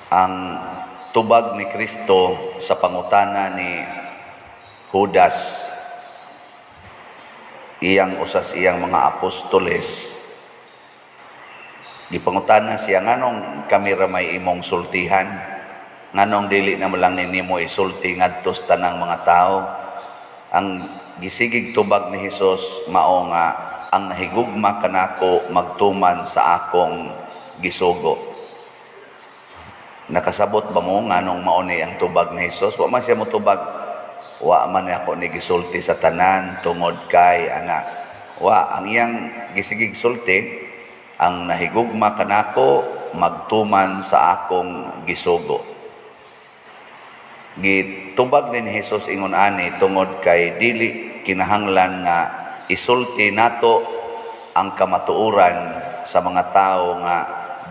ang tubag ni Kristo sa pangutana ni Judas, iyang usas iyang mga apostoles. Gipangutana siya, nganong kami ramay imong sultihan? Nganong dili na lang ninimo isulti ngadto sa tanang mga tao? Ang gisigig tubag ni Hesus mao nga, ang nahigugma kanako magtuman sa akong gisugo. Nakasabot ba mo nganong mao ni ang tubag ni Hesus? Wa man siya mo tubag, wa man ako ni gisulti sa tanan tungod kay ana. Wa, ang iyang gisigig sulti, ang nahigugma kanako magtuman sa akong gisugo. Gitubag ni Hesus ingon ani tungod kay dili kinahanglan nga isulti nato ang kamatuoran sa mga tao nga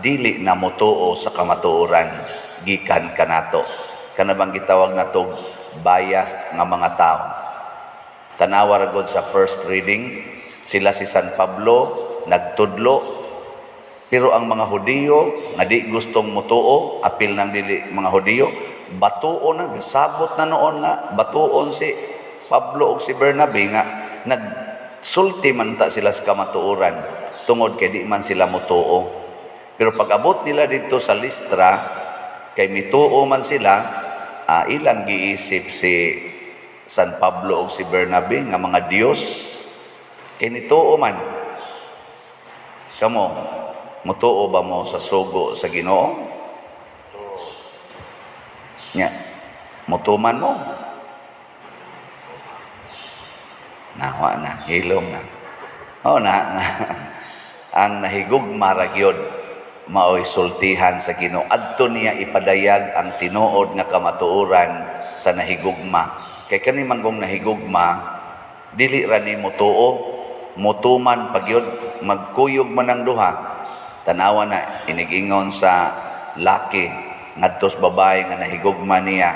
dili na motuo sa kamatuoran gikan kanato. Kana bang gitawag nato biased nga mga tao. Tanawa ra gud sa first reading, sila si San Pablo nagtudlo, pero ang mga Hudiyo nga di gustong motuo, apil ng dili mga Hudiyo, batuon na, gasabot na noon nga, batuon si Pablo o si Bernabe nga, nagsulti man ta sila sa kamatuoran, tungod kay di man sila motuo. Pero pag abot nila dito sa Listra, kay mituo man sila, ilang giisip si San Pablo o si Bernabe nga mga Diyos, kay nituo man. Kamo, mutuo ba mo sa sugo sa Ginoo? Nya, mutuman mo? Nawa na, hilom na. Ang nahigugma ra gyud mao'y sultihan sa Ginoo. Adto niya ipadayag ang tinuod nga kamatuoran sa nahigugma. Kay kani manggong nahigugma, dili ra ni mutuo, mutuman pagyud, magkuyog man ang duha. Tanawa na inigingon sa laki ngadto sa babae nga nahigugma niya,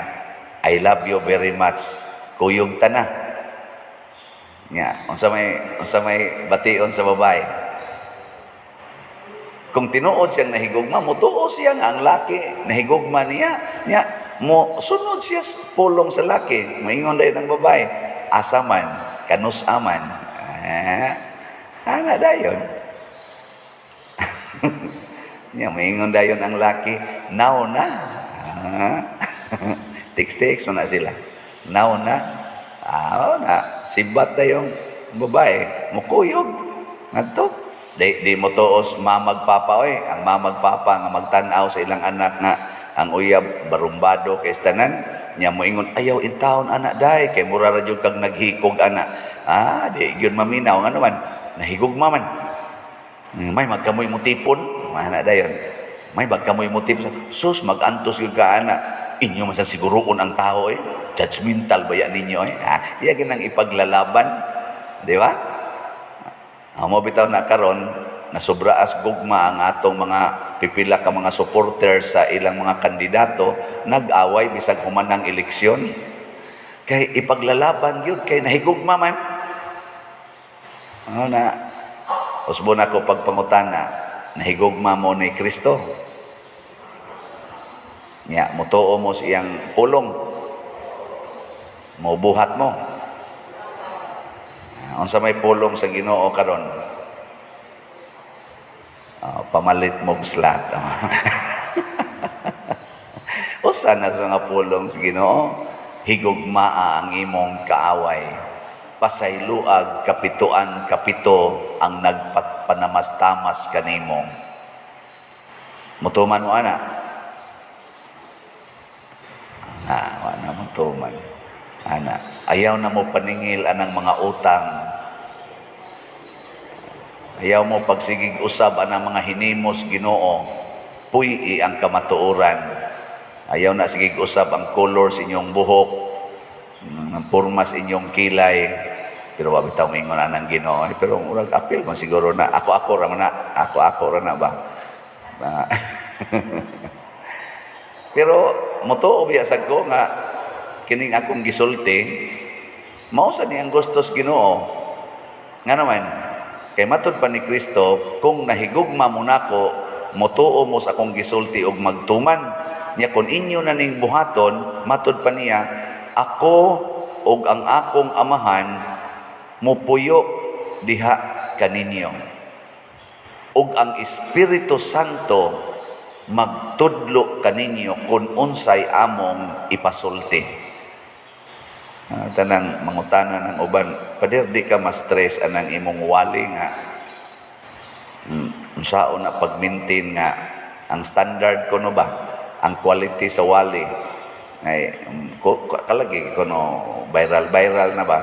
I love you very much, kuyog ta na. Nya, unsa may bation sa babae? Kung tinuod siyang nahigugma, mutuo siya nga ang laki nahigugma niya, nya mo sunod siya pulong sa laki. Maingon dayon ang babae, asa man kanus aman. Ana dayon. Nya maingon dayon ang laki, now na. Text mo na sila. Now na. Na. Sibat dayon babae, mukuyog. Ngadto. Di mo tuos mamagpapa oy, ang mamagpapa nga magtan-aw sa ilang anak nga ang uyab barumbado kay tanan, nya moingon ayaw intawon anak day kay mura ra jud kag naghikog anak. Di gyud maminaw nga naman nahigugma man. May magkamoy mo tipon, anak dayon. May magkamoy mo tipon, sus magantos gyud ka anak. Inyo man sa siguroon ang tao judgmental ba yan ninyo iya ginang ipaglalaban, di ba? Mo bitaw na karon na sobraas gugma ang atong mga pipila ka mga supporters sa ilang mga kandidato, nag-away bisag humanang eleksyon. Kay ipaglalaban gyud kay nahigugma man. Na usbon ako pagpangutana, nahigugma mo ni Kristo? Nya mutuo mo siyang pulong. Mo buhat mo. Unsa may pulong sa Ginoo karon? Pamalit mo slot. Usa na sa nga pulong sa Ginoo, higugmaa ang imong kaaway. Pasayloag kapituan kapito ang nagpanamas-tamas kanimo. Mutuman mo ana. Wala mutuman. Ana, ayaw na mo paningil anang mga utang. Ayaw mo pagsigig usab anang mga hinimos Ginoo. Puy ang kamatuoran. Ayaw na sigig usab ang color sa inyong buhok, ang pormas inyong kilay. Pero wa bitaw mingon anang Ginoo. Pero murag apil man siguro na ako ra na ba? Pero motuo biya sad ko nga kining akong gisulti, mao sa niyang gustos Ginoo. Nga naman, kay matud pa ni Kristo, kung nahigugma mo nako motuo mo sa akong gisulti og magtuman. Nya kun inyo na ning buhaton, matud pa niya, ako og ang akong amahan mupuyo diha kaninyo. Ug ang Espiritu Santo magtudlo kaninyo kung unsay among ipasulti. Tanang mangutanan ng uban, pader di ka ma-stress anang imong wali nga unsaon na pag-maintain nga ang standard ko no ba, ang quality sa wali ay kalagi ko no viral na ba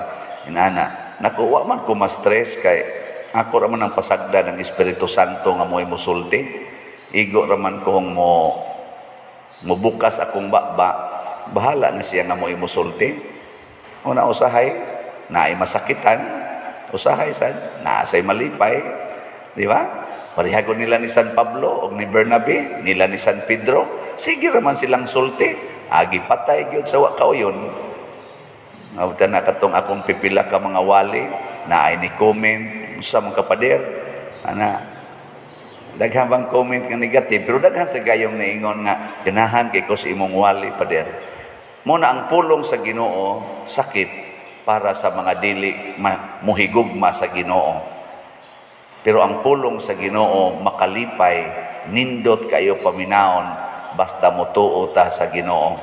inana nakuha man ko ma-stress kay ako raman ang pasagda ng Espiritu Santo nga mo'y musulti, igo raman kong mubukas akong bahala na siya nga mo'y musulti. Una usahay, naay masakitan, usahay sad, naasay malipay, di ba? Parihagon nila ni San Pablo o ni Bernabe, nila ni San Pedro, sige raman silang sulti, agi patay gyud sa wakaw yun. Ngawta na katong akong pipila ka mga wali, naay ni comment, sa mga kapader, daghan bang comment nga negative, pero daghan sa gayong naingon nga, ganahan kay ko sa imong wali, pader. Muna ang pulong sa Ginoo sakit para sa mga dili muhigugma sa Ginoo. Pero ang pulong sa Ginoo makalipay, nindot kayo paminaon basta motuo ta sa Ginoo.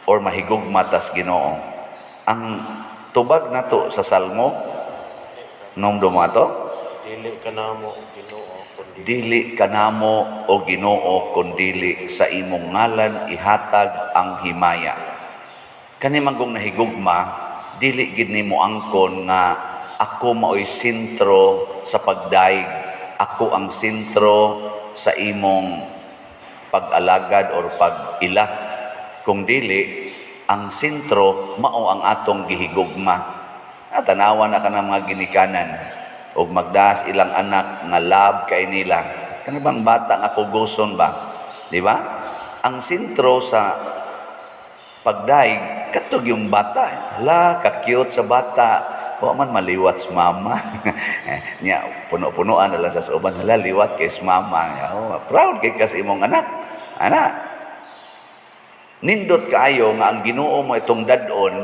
Or mahigugma ta sa Ginoo. Ang tubag nato sa Salmo nung dumato, dili kanamo Ginoo kundi dili kanamo o Ginoo kundili sa imong ngalan ihatag ang himaya. Kani manggong nahigugma, dili gid nimo angkon nga ako mao'y sentro sa pagdaig, ako ang sentro sa imong pag-alagad or pag-ila. Kung dili, ang sentro mao ang atong gihigugma. Tanawa na ka ng mga ginikanan o magdaas ilang anak nga love kay nila. Kani bang bata nga kuguson ba? Di ba? Ang sentro sa pagdaig, katog yung bata. La, ka-cute sa bata. O man maliwat sa mama. Nya, puno-punuan na lang sa uban. Hala, liwat kay sa mama. Proud kay kas imong anak. Anak. Nindot kaayo nga ang Ginoo mo itong dadon,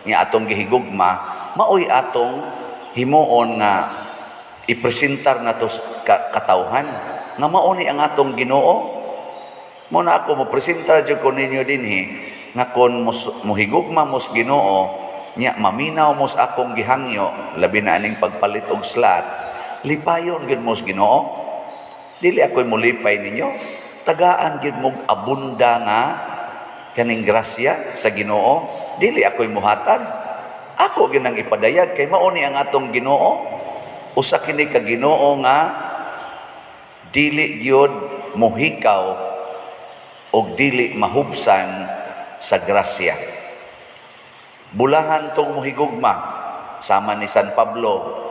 nga atong gihigugma, maoy atong himuon nga ipresentar nato katawhan nga mao ni ang atong Ginoo. Mo na ako mo presentar jud ko ninyo dinhi nga kon mohigugma mos Ginoo nya maminaw mos akong gihangyo labi na aning pagpalit og slat, lipayon gid mos Ginoo. Dili ako'y mulipay ninyo, tagaan gid mo abunda nga kaning grasya sa Ginoo. Dili ako'y muhatag, ako ginang ipadayag kay mao ni ang atong Ginoo. Usa kini ka Ginoo nga dili gyud mohikaw og dili mahubsan sa grasya. Bulahan tong mohigugma sama ni San Pablo.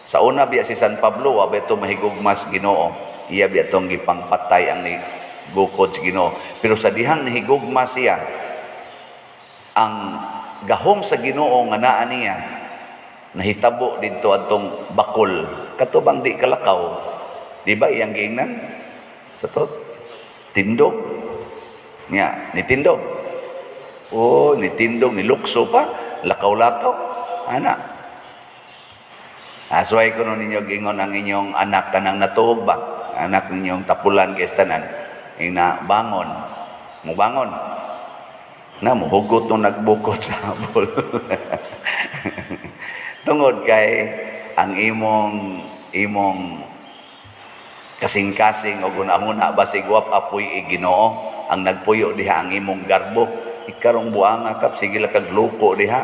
Sa una biya si San Pablo wa beto mahigugma sa Ginoo. Iya biya tong gipangpatay ang ni gukod sa Ginoo. Pero sa dihang nahigugma siya, ang gahom sa Ginoo nga naa niya nahitabo dito atong bakol katubang di kalakaw, di ba iyang giingnan sa to tindog niya ni tindog ni tindog ni lukso pa lakaw-lakaw ana. Asway ko no ninyo gingon ang inyong anak kanang natuog ba, anak ninyong tapulan kay tanan ina bangon mo bangon na muhugot nung nagbukot sa habol. Tungod kay ang imong kasing-kasing o guna-guna basig wap apoy Ginoo ang nagpuyo diha ang imong garbo. Ikarong buanga ka sige la kag luko diha.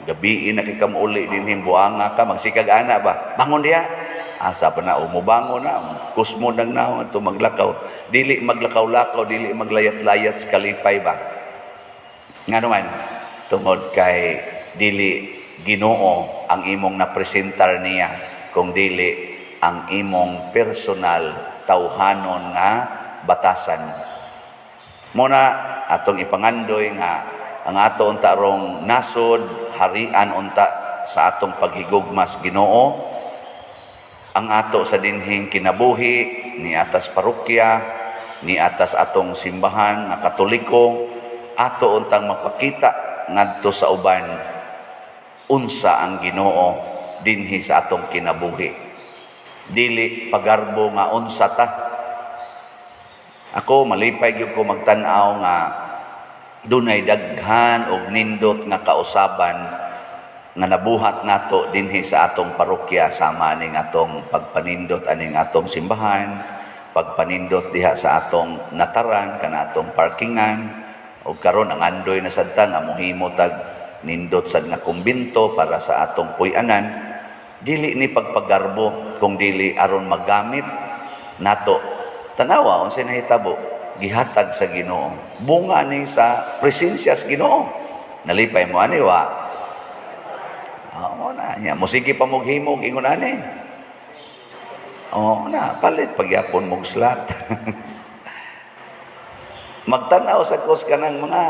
Gabi na kay kamuli dinhi buanga ka magsikag ana ba. Bangon diha. Asa pa na umubangon na kusmo nang naw ato maglakaw. Dili maglakaw-lakaw, dili maglayat-layat sa kalipay ba. Nga naman, tungod kay dili Ginoo ang imong napresentar niya, kung dili ang imong personal tawhanon nga batasan. Muna atong ipangandoy nga ang ato unta rong nasod harian unta sa atong paghigugmas Ginoo ang ato sa dinhing kinabuhi ni atas parokya, ni atas atong simbahan nga Katoliko, ato untang mapakita ngadto sa uban unsa ang Ginoo dinhi sa atong kinabuhi. Dili pagarbo nga unsa ta. Ako malipay gyud ko magtan-aw nga dunay daghan og nindot nga kausaban nga nabuhat nato dinhi sa atong parokya, sama aning atong pagpanindot aning atong simbahan, pagpanindot diha sa atong nataran kana atong parkingan, ug karon ang andoy na sadta nga mohimo tag nindot sad nga kumbinto para sa atong puy-anan. Dili ni pagpagarbo kung dili aron magamit nato. Tanawa unsay nahitabo gihatag sa Ginoo, bunga ni sa presensya sa Ginoo. Nalipay mo ani wa. Oo na, nya musigi pa mong himog ingon ani. Oo na, palit pagyapon mong slat. Magtanaw sa kus kanang mga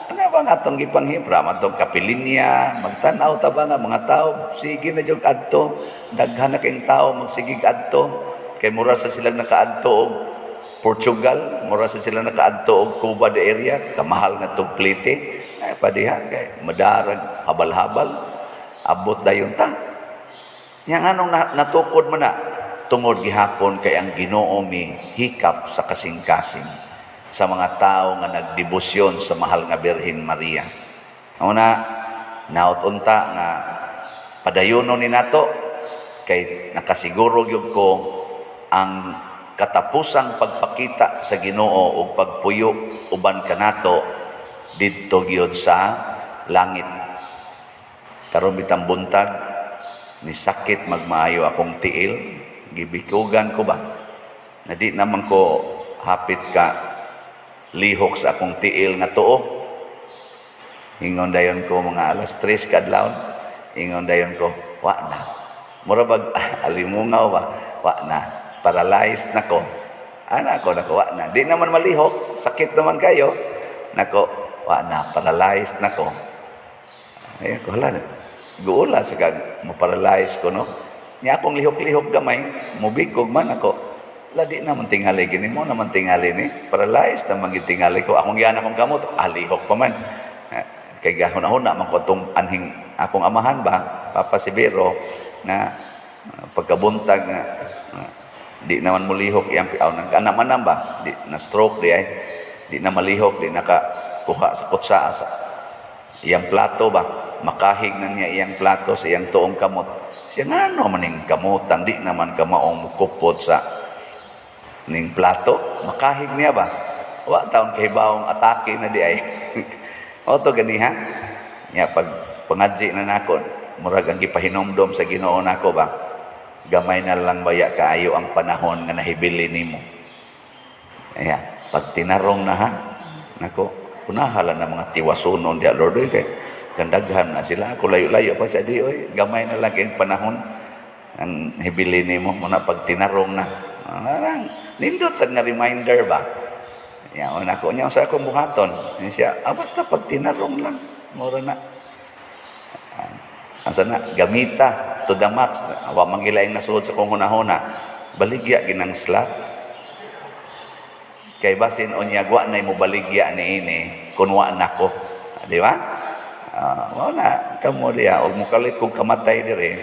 ano ba nga atong gipanghibra, matong kapilinya, magtanaw ta ba nga mga tao sige na jud adto, daghan na kayong tao magsigig adto, kay mura sa silang nakaadto og Portugal, mura sa silang nakaadto og Cuba de area, kamahal nga tong plite, ay padiha kay madarag habal-habal. Abot dayon ta. Yang anong natukod man na tungod gihapon kay ang Ginoo mi hikap sa kasing-kasing sa mga tao nga nagdebosyon sa mahal nga Birhen Maria. Una, naot-unta nga padayonon ni nato kay nakasiguro gyud ko ang katapusang pagpakita sa Ginoo ug pagpuyo uban kanato didto gyud sa langit. Karon bitang buntag ni sakit magmaayo akong tiil, gibikugan ko ba na di naman ko hapit ka lihok sa akong tiil nga tuo. Ingon dayon ko mga alas 3 kadlawon, ingon dayon ko wa na mura bag alimungaw ba, wa na, paralyzed nako. Nako wa na, di naman malihok, sakit naman kayo, nako wa na, paralyzed nako. Ay ko hala guula sa kag mo-paralyze ko no. Nya akong lihok-lihok gamay, mubikog man ako. Ladi naman tingali gini mo naman tingali ni. Paralyzed naman gitingali ko. Akong giana akong kamot, lihok pa man. Kay gahon-ahon man ko tong anhing akong amahan ba, Papa Sibero, na pagkabuntag nga di naman mo lihok iyang piaw nang kanaman ba, di na stroke di ay. Di na malihok, di nakakuha sa kutsa sa iyang plato ba. Makahig na niya iyang plato sa iyang tuong kamot. Siya nga ano maning kamutan, di naman ka maong mukupot sa ning plato. Makahig niya ba? Wa taon kay baong atake na di ay. O to gani ha? Nya pag pangadji na nako, murag ang gipahinomdom sa Ginoo nako ba? Gamay na lang baya kaayo ang panahon nga nahibili nimo. Ayan, pag tinarong na ha, nako, unahala na mga tiwasunon di Lord kay kandaghan na sila, ako layo-layo pa sa di, oy, gamay na lang kayong panahon ang hibili nimo muna pag tinarong na. Nindot sa nga reminder ba? Yan, ako niya sa akong buhaton. Siya, basta pag tinarong lang, mura na. Asa na, gamita, to the max. Awa mangilaing nasuod sa kong hunahuna. Baligya ginang slot. Kay basin o niya, gwa na mo baligya ni ini, kunwa na ko. Di ba? Na kamo diya og mukalit kung kamatay dire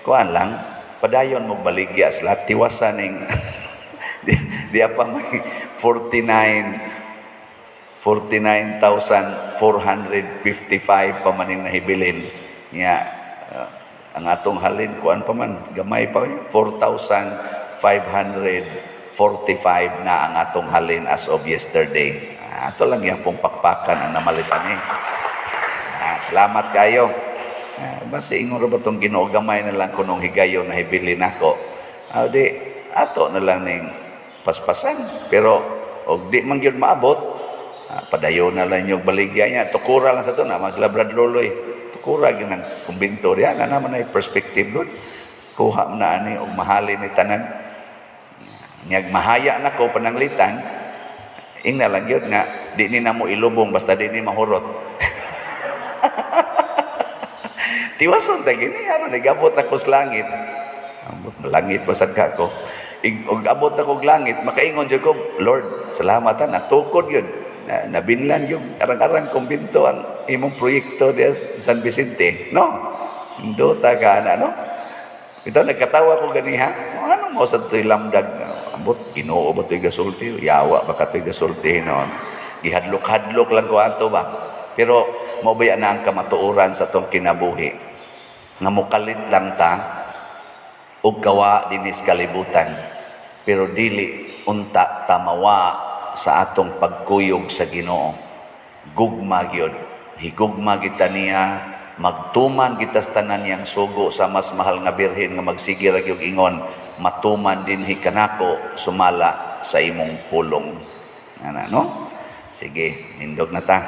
kuan lang padayon mo baligya sa tiwasan ning di apa may 49,455 pa maning nahibilin nya ang atong halin kuan pa man gamay pa 4,545 na ang atong halin as of yesterday. Ato lang yang pong pakpakan ang namalit ani. Salamat kayo. Basta ingon ra ba tong Ginoo gamay na lang kunong higayon na hibili nako. Di ato na lang ning paspasan. Pero og di man gyud maabot, padayon na lang yung baligya niya. Tukura lang sa to na mas labrad loloy. Tukura gyud nang kumbinto diya na naman ay perspective doon. Kuha na ani og mahalin ni tanan. Nyag mahaya nako pananglitan. Ingna lang gyud nga di ni namo ilubong basta di ni mahurot. Tiwason ta gini aron nagabot na kus langit. langit pasad ka ko. Ug abot na kog langit, makaingon jud ko, Lord, salamat ha, natukod yun. Nabinlan yung arang-arang kumbinto ang imong proyekto di San Vicente. No? Induta ka na, no? Ito, nagkatawa ko ganiha. Ano mo sa ito'y lamdag? Ambot, Ginoo ba ito'y gasulti? Yawa ba ka ito'y gasulti noon? Gihadlok-hadlok lang ko ato ba? Pero, mabaya na ang kamatuoran sa itong kinabuhi. Nga mukalit lang ta, ug kawa dinis kalibutan. Pero dili unta tamawa sa atong pagkuyog sa Ginoo. Gugma gyud. Higugma kita niya, magtuman kita sa tanan niyang sugo sa mas mahal nga birhen nga magsige ra gyud ingon, matuman din hikanako sumala sa imong pulong. Ana no? Sige, nindog na ta.